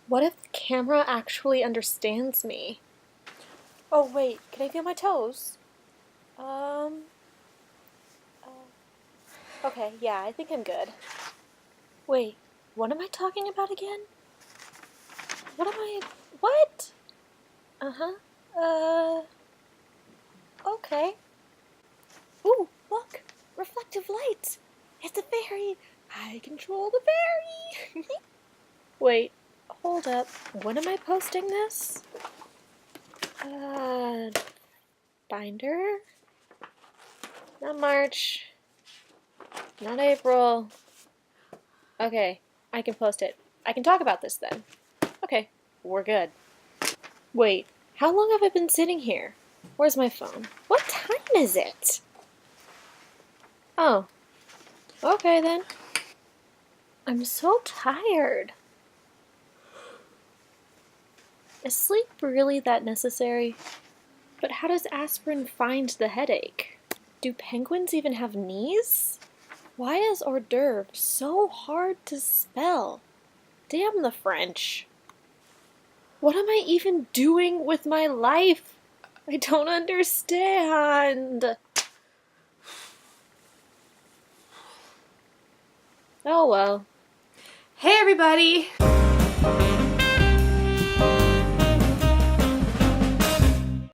What if the camera actually understands me? Oh wait, can I feel my toes? Okay, yeah, I think I'm good. Wait, what am I talking about again? What? Uh-huh. Okay. Ooh, look! Reflective light! It's a fairy! I control the fairy! Wait, hold up. When am I posting this? Uh, Binder? Not March. Not April. Okay, I can post it. I can talk about this then. Okay, we're good. Wait, how long have I been sitting here? Where's my phone? What time is it? Oh, okay then. I'm so tired. Is sleep really that necessary? But how does aspirin find the headache? Do penguins even have knees? Why is hors d'oeuvre so hard to spell? Damn the French. What am I even doing with my life? I don't understand. Oh well. Hey everybody!